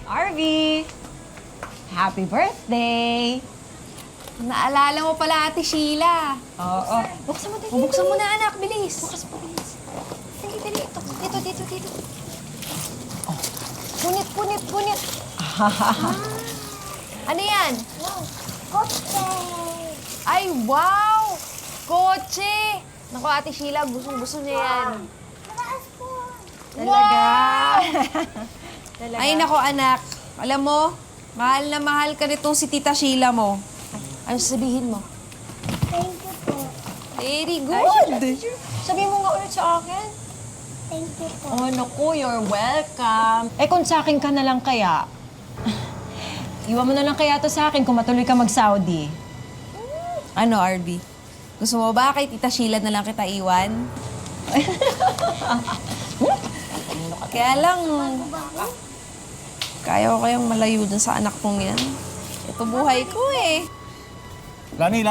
Arvy! Happy birthday! Naalala mo pala, Ate Sheila. Oo. Buksan mo, dali. Buksan mo na, anak. Bilis. Bukas mo, bilis. Dali, dali. Dito. Oh. Punit. Ano yan? Wow! Kotse! Ay, wow! Kotse! Naku, Ate Sheila, gustong-gusto niya yan. Mataas po! Talaga. Talaga. Ay, nako, anak. Alam mo, mahal na mahal ka nitong si Tita Sheila mo. Ano sasabihin mo? Thank you po. Very good! Sabihin mo nga ulit sa akin. Thank you po. Oh, naku, you're welcome. Eh, kung sa akin ka na lang kaya, iwan mo na lang kaya to sa akin kung matuloy ka mag-Saudi. Ano, Arby? Gusto mo ba kay Tita Sheila na lang kita iwan? Kaya lang, kaya ko kayang malayo dun sa anak kong yan. Ito buhay ko eh. Lani!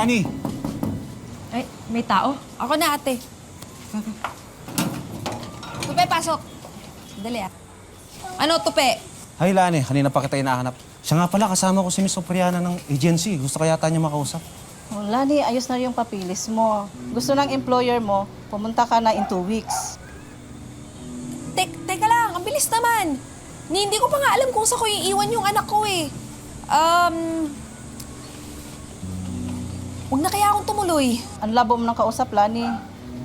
Ay, may tao? Ako na, ate. Tupe, pasok. Dali ah. Ano, Tupe? Hi, Lani. Kanina pa kita hinahanap. Siya nga pala, kasama ko si Miss Opriana ng agency. Gusto kaya tayo niya makausap. Oh, Lani, ayos na yung papilis mo. Gusto ng employer mo, pumunta ka na in 2 weeks. Teka lang, ang bilis naman. Hindi ko pa nga alam kung saan ko iiwan yung anak ko eh. Huwag na kaya akong tumuloy. Ang labo mo ng kausap, Lani.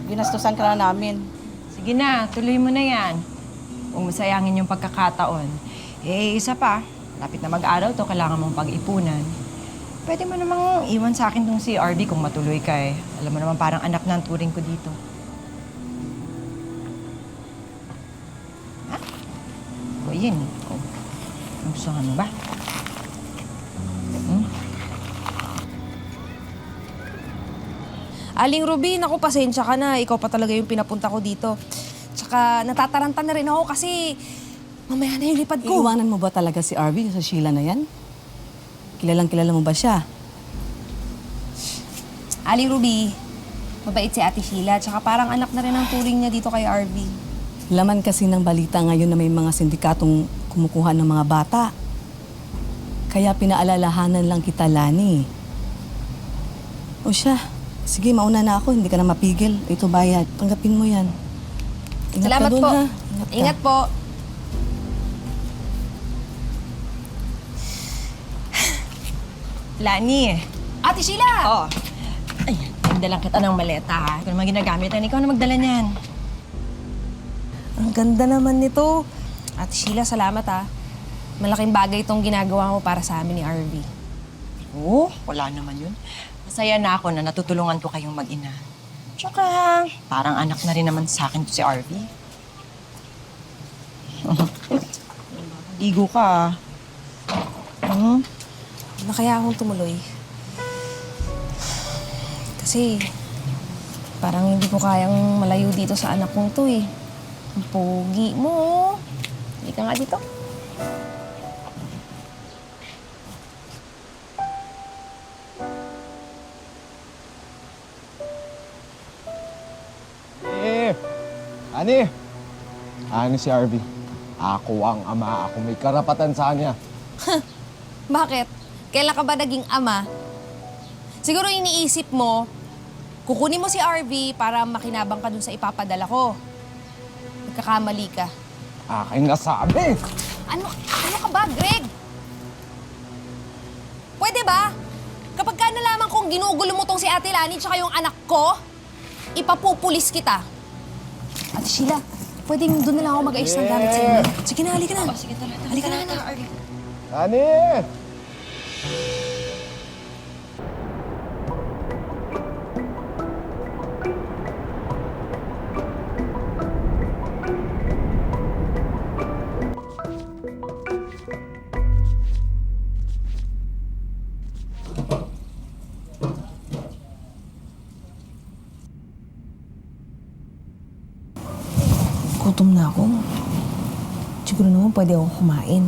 Ginastusan ka na namin. Sige na, tuloy mo na yan. Huwag mo sayangin yung pagkakataon. Eh, isa pa, lapit na mag-araw to, kailangan mong pag-ipunan. Pwede mo namang iwan sa akin tong si RB kung matuloy ka eh. Alam mo naman parang anak na ang turing ko dito. Ha? O yun. O, gustuhan mo ba? Aling Ruby, naku, pasensya ka na. Ikaw pa talaga yung pinapunta ko dito. Tsaka natataranta na rin ako kasi mamaya na yung lipad ko. Iiwanan mo ba talaga si Arvy sa Sheila na yan? Kilala mo ba siya? Aling Ruby, mabait si Ate Sheila. Tsaka parang anak na rin ang turing niya dito kay RV. Laman kasi ng balita ngayon na may mga sindikatong kumukuha ng mga bata. Kaya pinaalalahanan lang kita, Lani. O siya, sige, mauna na ako. Hindi ka na mapigil. Ito bayad. Tanggapin mo yan. Ingat Salamat ka dun, po. ha? Ingat po. Lani. Ate Sheila! Oh. Ayan, nagdalang kita ng maleta ha. Kung naman ginagamit yan, ikaw na magdala niyan. Ang ganda naman nito. Ate Sheila, salamat ah. Malaking bagay itong ginagawa mo para sa amin ni RV. Oo, wala naman yun. Masaya na ako na natutulungan ko kayong mag-ina. Tsaka, parang anak na rin naman sa akin to si RV. Ligo ka. Ano kaya akong tumuloy? Kasi, parang hindi ko kayang malayo dito sa anak kong to eh. Ang pogi mo. Hindi ka nga dito. Ani? Ani si Arvy. Ako ang ama. Ako may karapatan sa kanya. Bakit? Kailan ka ba naging ama? Siguro iniisip mo, kukunin mo si RV para makinabang ka dun sa ipapadala ko. Nagkakamali ka. Aking nasabi! Ano ka ba, Greg? Pwede ba? Kapag ka nalaman kong ginugulo mo tong si Ate Lani tsaka yung anak ko, ipapupulis kita. Ate Sheila, pwedeng doon na lang ako mag-ayos ng gamit sa inyo. Sige na, halika na. Sige, tara. Halika na, anak. Ani! Gutom na ako. Siguro naman pwede akong kumain.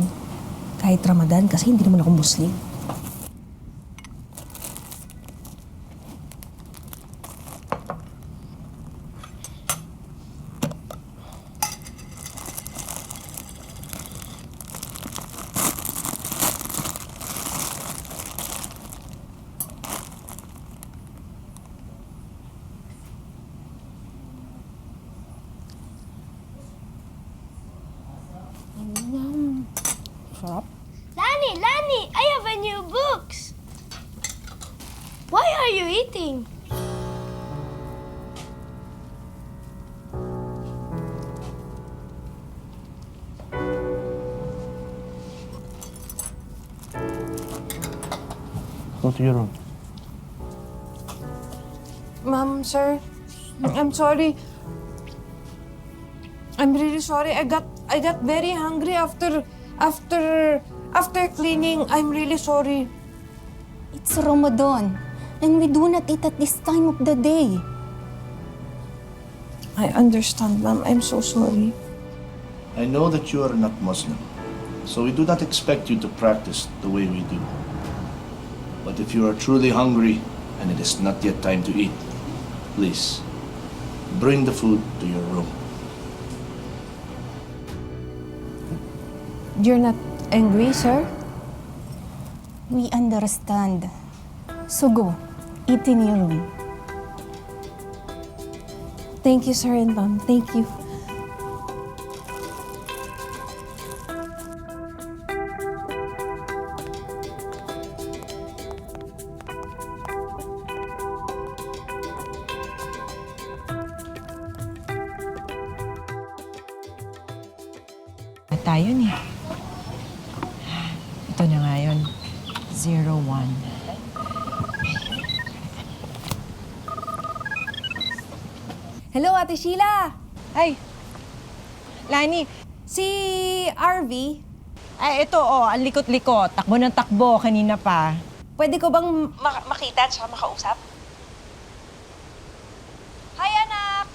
Kahit Ramadan kasi hindi naman ako Muslim. Sarap. Lani, I have a new books. Why are you eating? Go to your room. Ma'am, sir, I'm sorry. I'm really sorry. I got very hungry after cleaning. I'm really sorry. It's Ramadan, and we do not eat at this time of the day. I understand, ma'am. I'm so sorry. I know that you are not Muslim, so we do not expect you to practice the way we do. But if you are truly hungry and it is not yet time to eat, please bring the food to your room. You're not angry, sir? We understand. So go, eat in your room. Thank you, sir and ma'am. Thank you. Tayo ni. Ito na nga yun. 01. Hello, Ate Sheila! Ay! Lani, Si RV, ay ito ang likot-likot. Takbo ng takbo kanina pa. pwede ko bang makita at saka makausap? Hi, anak!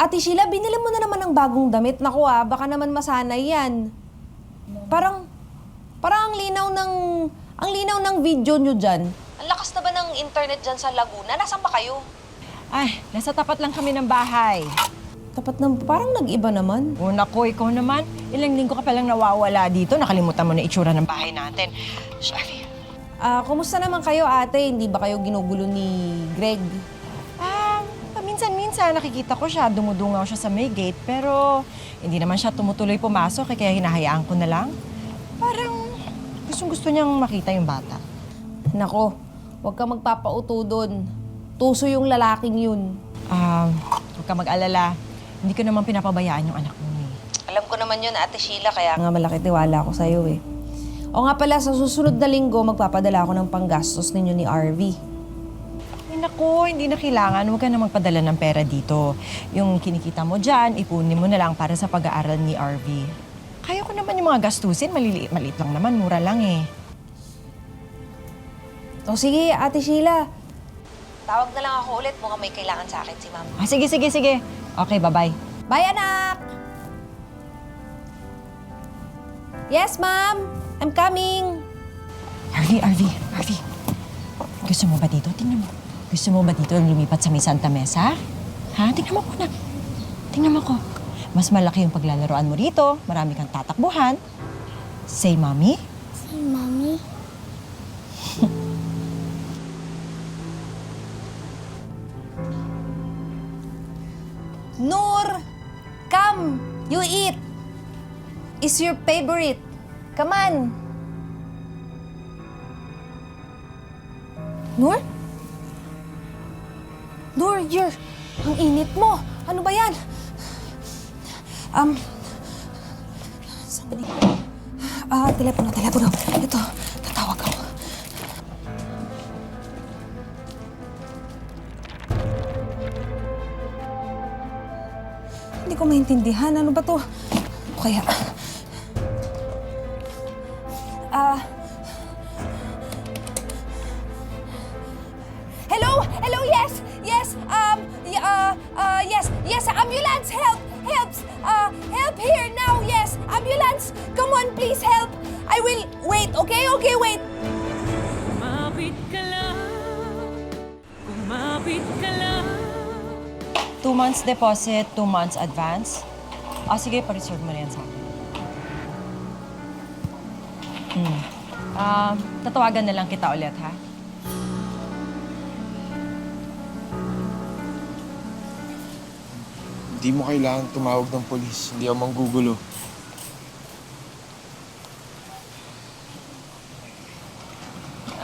Ate Sheila, binili mo na naman ng bagong damit. Naku baka naman masanay yan. Parang ang linaw ng video nyo dyan. Ang lakas na ba ng internet dyan sa Laguna? Nasaan ba kayo? Ay, nasa tapat lang kami ng bahay. Tapat ng, parang nag-iba naman. O nako, ikaw naman. Ilang linggo ka palang nawawala dito. Nakalimutan mo na itsura ng bahay natin. Sorry. Kumusta naman kayo, ate? Hindi ba kayo ginugulo ni Greg? Paminsan-minsan nakikita ko siya. Dumudungaw siya sa may gate. Pero hindi naman siya tumutuloy pumasok. Kaya hinahayaan ko na lang. Parang gustong-gusto niyang makita yung bata. Nako, huwag ka magpapauto doon. Tuso yung lalaking yun. Huwag ka mag-alala. Hindi ko naman pinapabayaan yung anak mo eh. Alam ko naman yun, Ate Sheila, kaya nga malaki tiwala ko sa'yo eh. O nga pala, sa susunod na linggo, magpapadala ako ng panggastos ninyo ni RV. Ay naku, hindi na kailangan. Huwag ka na magpadala ng pera dito. Yung kinikita mo dyan, ipunin mo na lang para sa pag-aaral ni RV. Kaya ko naman yung mga gastusin. Maliit lang naman. Mura lang eh. O sige, Ate Sheila. Tawag na lang ako ulit. Mukhang may kailangan sa akin si Mama. Sige. Okay, bye-bye. Bye, anak! Yes, Ma'am! I'm coming! RV. Gusto mo ba dito? Tingnan mo. Gusto mo ba dito lumipat sa may Santa Mesa? Ha? Tingnan mo ko na. Tingnan mo ko. Mas malaki yung paglalaroan mo rito. Marami kang tatakbuhan. Say, Mommy. Say, Mommy. Noor! Come! You eat! It's your favorite. Come on! Noor? Noor, ang init mo. Ano ba yan? Sandali. Telepono. Ito, tatawag ako. Hindi ko maintindihan. Ano ba to? O kaya... Hello, yes, ambulance, help here now, yes, ambulance, come on, please help. I will, wait, okay, wait. Kumapit ka lang. 2 months deposit, 2 months advance. Sige, pa-reserve mo na yan sa akin. Tatawagan na lang kita ulit, ha? Hindi mo kailangan tumawag ng polis. Hindi ako manggugulo.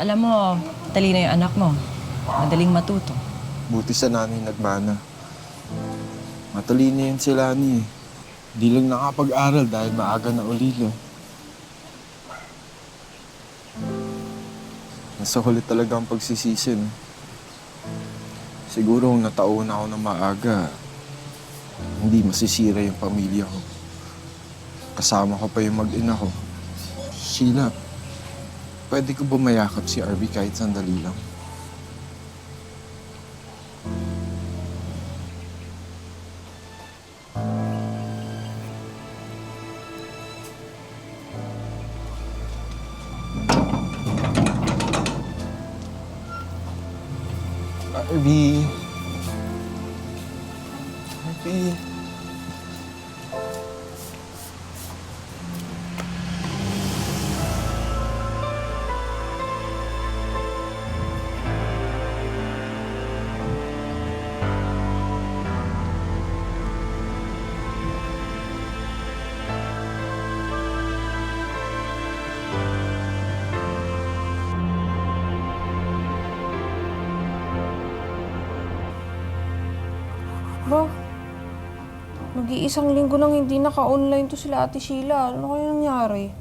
Alam mo, talino yung anak mo. Madaling matuto. Buti sa nanay nagmana. Matalino yun si Lani. Di lang nakapag-aral dahil maaga na ulilo. Nasa huli talaga ang pagsisisi, no? Siguro kung natauhan ako ng maaga, hindi masisira yung pamilya ko. Kasama ko pa yung mag-ina ko. Sheila, pwede ko ba mayakap si Arby kahit sandali lang? Arby. Arby. Ba? Mag-iisang linggo nang hindi naka-online to sila Ate Sheila. Ano kaya nangyari?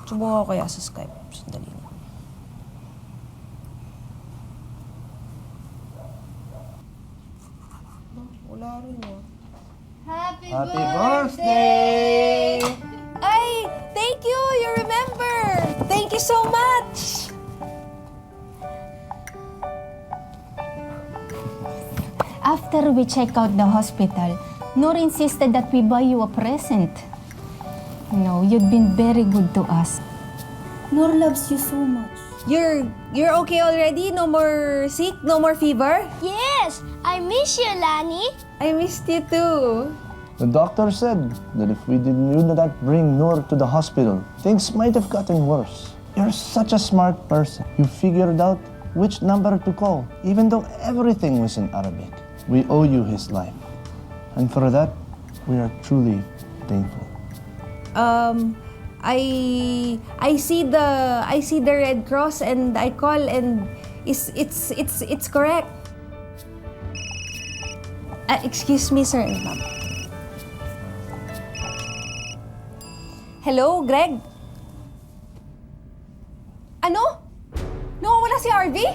Subukan ko kaya sa Skype. Sandali lang. Wala rin ah. Happy birthday! Ay, thank you! You remember! Thank you so much! After we check out the hospital, Noor insisted that we buy you a present. No, you've been very good to us. Noor loves you so much. You're okay already? No more sick? No more fever? Yes, I miss you, Lani. I missed you too. The doctor said that if we did not bring Noor to the hospital, things might have gotten worse. You're such a smart person. You figured out which number to call, even though everything was in Arabic. We owe you his life. And for that, we are truly thankful. I see the Red Cross and I call and it's correct. Excuse me, sir. Ma'am. Hello, Greg? Ano? Nawawala si Harvey?